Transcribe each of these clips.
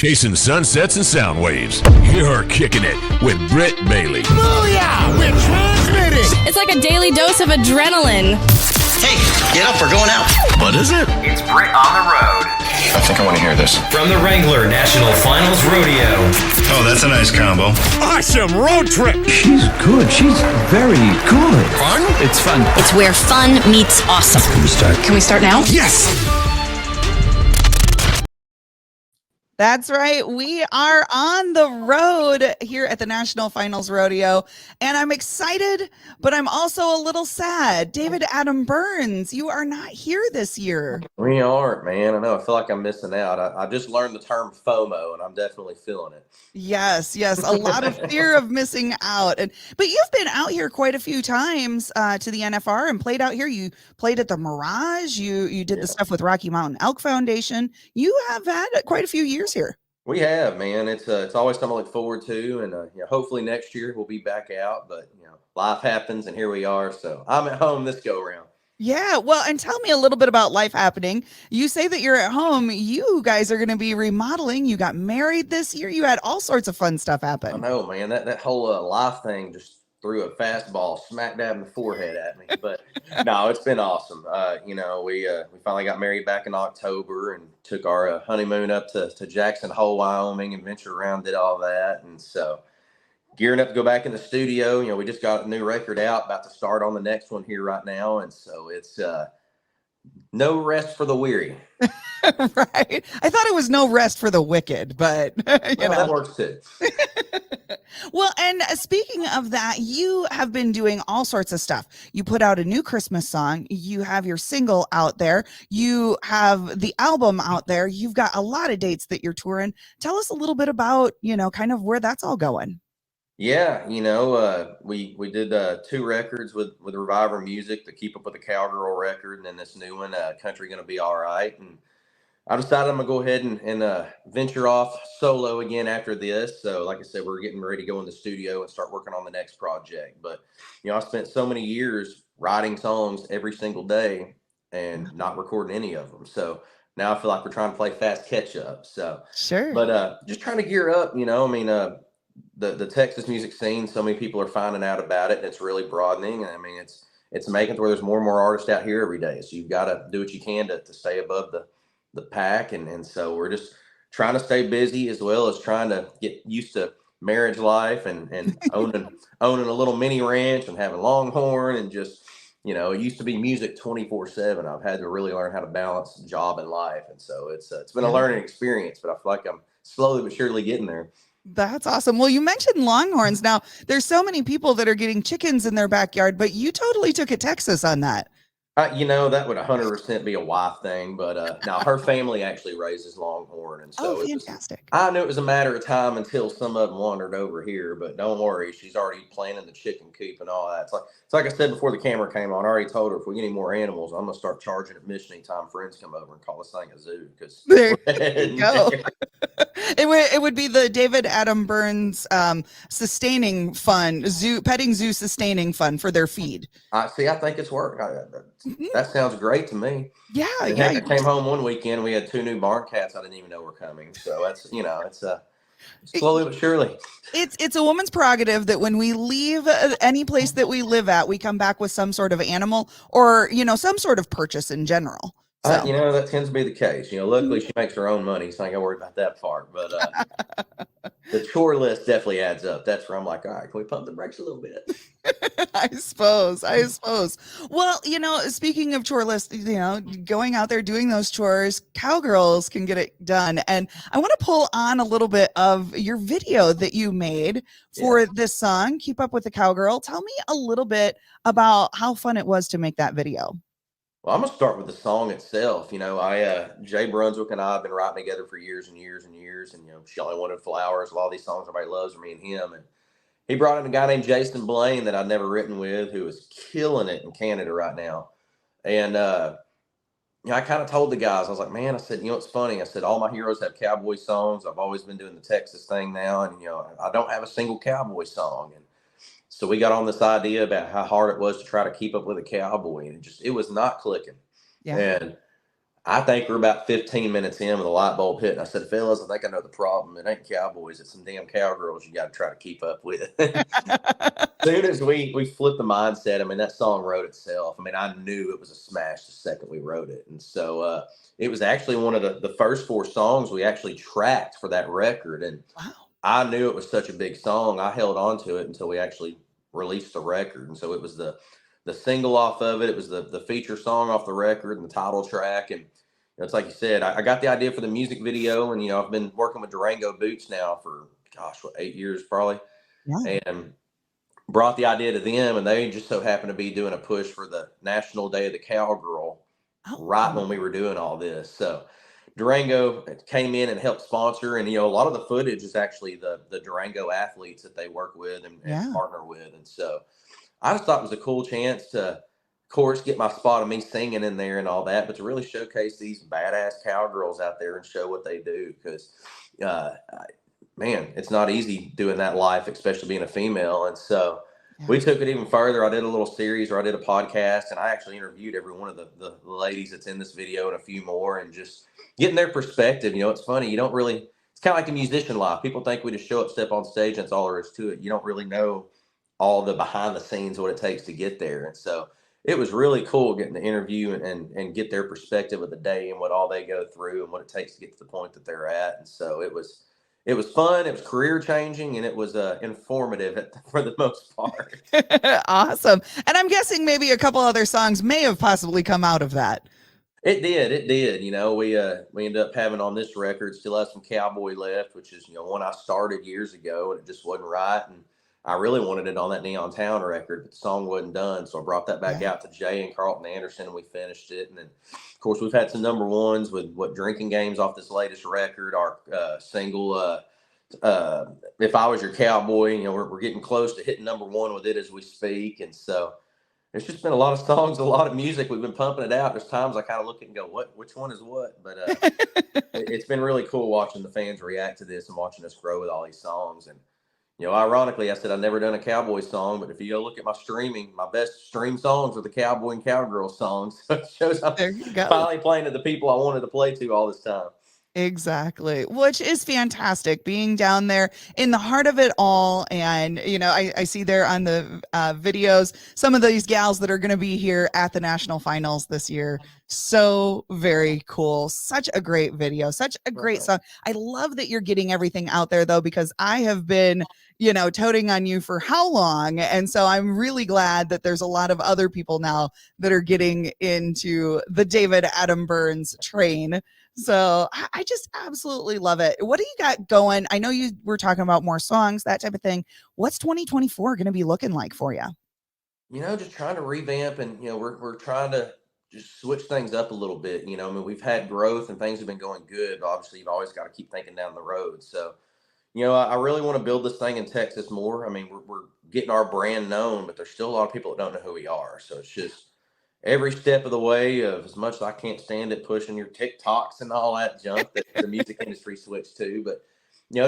chasing sunsets and sound waves. You're kicking it with Britt Bailey. Booyah! We're transmitting! It's like a daily dose of adrenaline. Hey, get up, we're going out. What is it? It's Britt on the road. I think I want to hear this. From the Wrangler National Finals Rodeo. Oh, that's a nice combo. Awesome road trip! She's good. She's very good. Fun? It's fun. It's where fun meets awesome. Can we start now? Yes! That's right. We are on the road here at the National Finals Rodeo, and I'm excited, but I'm also a little sad. David Adam Byrnes, you are not here this year. We aren't, man. I know. I feel like I'm missing out. I just learned the term FOMO, and I'm definitely feeling it. Yes, a lot of fear of missing out. But you've been out here quite a few times to the NFR and played out here. You played at the Mirage. You did the stuff with Rocky Mountain Elk Foundation. You have had quite a few years here. We have, man. It's always something to look forward to, and hopefully next year we'll be back out. But life happens, and here we are. So I'm at home this go around. Yeah, well, and tell me a little bit about life happening. You say that you're at home. You guys are going to be remodeling. You got married this year. You had all sorts of fun stuff happen. I know, man. That whole life thing just threw a fastball smack dab in the forehead at me. But no, it's been awesome. We finally got married back in October and took our honeymoon up to Jackson Hole, Wyoming, and ventured around, did all that. And so gearing up to go back in the studio. We just got a new record out, about to start on the next one here right now. And so it's no rest for the weary. Right. I thought it was no rest for the wicked, but that works too. Well, and speaking of that, you have been doing all sorts of stuff. You put out a new Christmas song. You have your single out there. You have the album out there. You've got a lot of dates that you're touring. Tell us a little bit about, kind of where that's all going. Yeah, we did 2 records with Reviver Music, the Keep Up with the Cowgirl record, and then this new one, Country Gonna Be All Right. And I decided I'm gonna go ahead and venture off solo again after this. So like I said, we're getting ready to go in the studio and start working on the next project. But I spent so many years writing songs every single day and not recording any of them. So now I feel like we're trying to play fast catch up. So sure. But just trying to gear up, the Texas music scene, so many people are finding out about it, and it's really broadening. And it's making it where there's more and more artists out here every day. So you've got to do what you can to stay above the pack. And so we're just trying to stay busy, as well as trying to get used to marriage life and owning a little mini ranch and having Longhorn, and just, it used to be music 24/7. I've had to really learn how to balance job and life. And so it's been a learning experience, but I feel like I'm slowly but surely getting there. That's awesome. Well, you mentioned Longhorns. Now, there's so many people that are getting chickens in their backyard, but you totally took it Texas on that. That would 100% be a wife thing, but now her family actually raises Longhorn, and so fantastic. I knew it was a matter of time until some of them wandered over here. But don't worry, she's already planning the chicken coop and all that. It's like I said before the camera came on. I already told her, if we get any more animals, I'm gonna start charging admission anytime friends come over and call this thing a zoo. Because there you go. It would be the David Adam Byrnes sustaining fund, petting zoo sustaining fund for their feed. I think it's worked. That sounds great to me. Yeah. I came home one weekend. We had 2 new barn cats I didn't even know were coming. So that's, it's slowly but surely. It's a woman's prerogative that when we leave any place that we live at, we come back with some sort of animal or, some sort of purchase in general. So. That tends to be the case. Luckily she makes her own money, so I ain't got to worry about that part. But the chore list definitely adds up. That's where I'm like, all right, can we pump the brakes a little bit? I suppose. Well, speaking of chore list, going out there doing those chores, cowgirls can get it done. And I want to pull on a little bit of your video that you made for this song, Keep Up with the Cowgirl. Tell me a little bit about how fun it was to make that video. Well, I'm going to start with the song itself. Jay Brunswick and I have been writing together for years and years and years. And, She Only Wanted Flowers, a lot of these songs everybody loves are me and him. And he brought in a guy named Jason Blaine that I'd never written with, who is killing it in Canada right now. And, I kind of told the guys, I was like, man, I said, it's funny. I said, all my heroes have cowboy songs. I've always been doing the Texas thing now. And, I don't have a single cowboy song. And so we got on this idea about how hard it was to try to keep up with a cowboy, and it was not clicking. Yeah. And I think we're about 15 minutes in with a light bulb hit. And I said, fellas, I think I know the problem. It ain't cowboys. It's some damn cowgirls you got to try to keep up with. Soon as we flipped the mindset, I mean, that song wrote itself. I mean, I knew it was a smash the second we wrote it. And so it was actually one of the first 4 songs we actually tracked for that record. And Wow. I knew it was such a big song. I held on to it until we actually released the record. And so it was the single off of it. It was the feature song off the record and the title track. And it's like you said, I got the idea for the music video. And, I've been working with Durango Boots now for, 8 years probably. Yeah. And brought the idea to them. And they just so happened to be doing a push for the National Day of the Cowgirl right when we were doing all this. So Durango came in and helped sponsor. And, a lot of the footage is actually the Durango athletes that they work with and partner with. And so I just thought it was a cool chance to, of course, get my spot of me singing in there and all that, but to really showcase these badass cowgirls out there and show what they do. Because, man, it's not easy doing that life, especially being a female. And so we took it even further. I did a little series where I did a podcast, and I actually interviewed every one of the ladies that's in this video and a few more, and just getting their perspective. It's funny. You don't really, it's kind of like a musician life. People think we just show up, step on stage, and that's all there is to it. You don't really know all the behind the scenes, what it takes to get there. And so it was really cool getting to interview and get their perspective of the day and what all they go through and what it takes to get to the point that they're at. And so it was fun. It was career changing, and it was informative for the most part. Awesome. And I'm guessing maybe a couple other songs may have possibly come out of that. It did. We ended up having on this record, still have some Cowboy left, which is, one I started years ago, and it just wasn't right. And I really wanted it on that Neon Town record, but the song wasn't done. So I brought that back out to Jay and Carlton Anderson, and we finished it. And then, of course, we've had some number ones with Drinking Games off this latest record, our single, If I Was Your Cowboy. We're getting close to hitting number 1 with it as we speak. And so it's just been a lot of songs, a lot of music. We've been pumping it out. There's times I kind of look at it and go, which one is what? But it's been really cool watching the fans react to this and watching us grow with all these songs. And ironically, I said I've never done a cowboy song, but if you go look at my streaming, my best stream songs are the cowboy and cowgirl songs. So it shows I'm finally playing to the people I wanted to play to all this time. Exactly, which is fantastic, being down there in the heart of it all. And, I see there on the videos, some of these gals that are going to be here at the national finals this year. So very cool. Such a great video, such a great song. I love that you're getting everything out there, though, because I have been, toting on you for how long. And so I'm really glad that there's a lot of other people now that are getting into the David Adam Byrnes train. So I just absolutely love it. What do you got going? I know you were talking about more songs, that type of thing. What's 2024 going to be looking like for you? Just trying to revamp, and we're trying to just switch things up a little bit. We've had growth and things have been going good, but obviously you've always got to keep thinking down the road. So I really want to build this thing in Texas more. I mean, we're getting our brand known, but there's still a lot of people that don't know who we are. So it's just every step of the way, of as much as I can't stand it, pushing your TikToks and all that junk that the music industry switched to. But,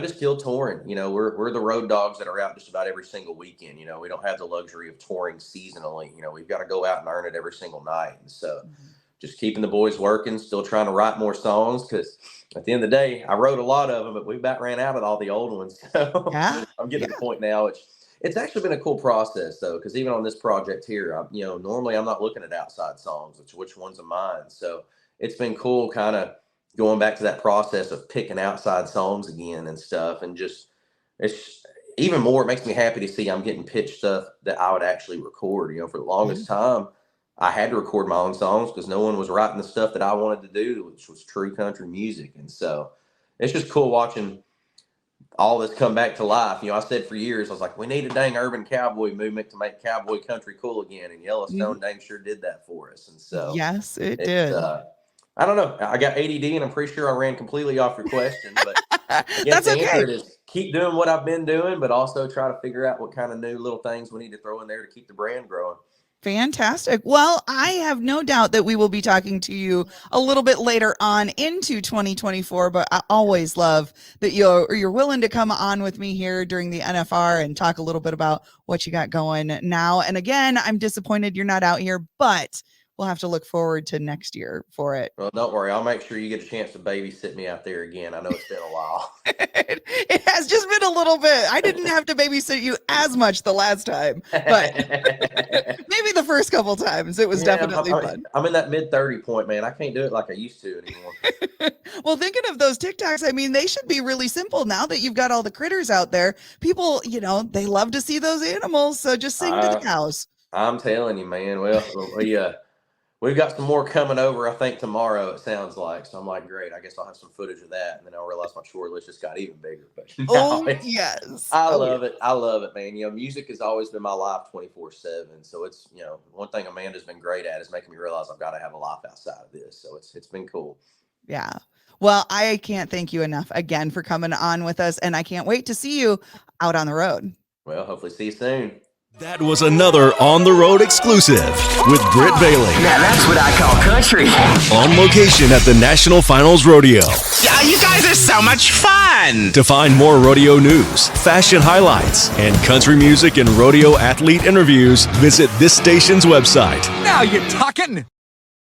just still touring. We're the road dogs that are out just about every single weekend. We don't have the luxury of touring seasonally. We've got to go out and earn it every single night. And so just keeping the boys working, still trying to write more songs, because at the end of the day, I wrote a lot of them, but we about ran out of all the old ones. So I'm getting to the point now, it's actually been a cool process, though, because even on this project here, normally I'm not looking at outside songs, which ones of mine. So it's been cool kind of going back to that process of picking outside songs again and stuff. And just, it's even more, it makes me happy to see I'm getting pitched stuff that I would actually record. For the longest time, I had to record my own songs because no one was writing the stuff that I wanted to do, which was true country music. And so it's just cool watching all this come back to life. I said for years, I was like, we need a dang urban cowboy movement to make cowboy country cool again. And Yellowstone dang sure did that for us. And so yes, it did. I don't know. I got ADD and I'm pretty sure I ran completely off your question, but that's okay. The answer is keep doing what I've been doing, but also try to figure out what kind of new little things we need to throw in there to keep the brand growing. Fantastic. Well, I have no doubt that we will be talking to you a little bit later on into 2024, but I always love that you're willing to come on with me here during the NFR and talk a little bit about what you got going now. And again, I'm disappointed you're not out here, but we'll have to look forward to next year for it. Well, don't worry. I'll make sure you get a chance to babysit me out there again. I know it's been a while. It has just been a little bit. I didn't have to babysit you as much the last time, but maybe the first couple times it was definitely fun. I'm in that mid-30 point, man. I can't do it like I used to anymore. Well, thinking of those TikToks, I mean, they should be really simple now that you've got all the critters out there. People, they love to see those animals, so just sing to the cows. I'm telling you, man. Well, we've got some more coming over, I think, tomorrow, it sounds like. So I'm like, great. I guess I'll have some footage of that. And then I'll realize my chore list just got even bigger. But yes. I love it. I love it, man. Music has always been my life 24/7. So it's, one thing Amanda's been great at is making me realize I've got to have a life outside of this. So it's been cool. Yeah. Well, I can't thank you enough again for coming on with us. And I can't wait to see you out on the road. Well, hopefully see you soon. That was another On the Road exclusive with Britt Bailey. Now that's what I call country. On location at the National Finals Rodeo. Yeah, you guys are so much fun. To find more rodeo news, fashion highlights, and country music and rodeo athlete interviews, visit this station's website. Now you're talking.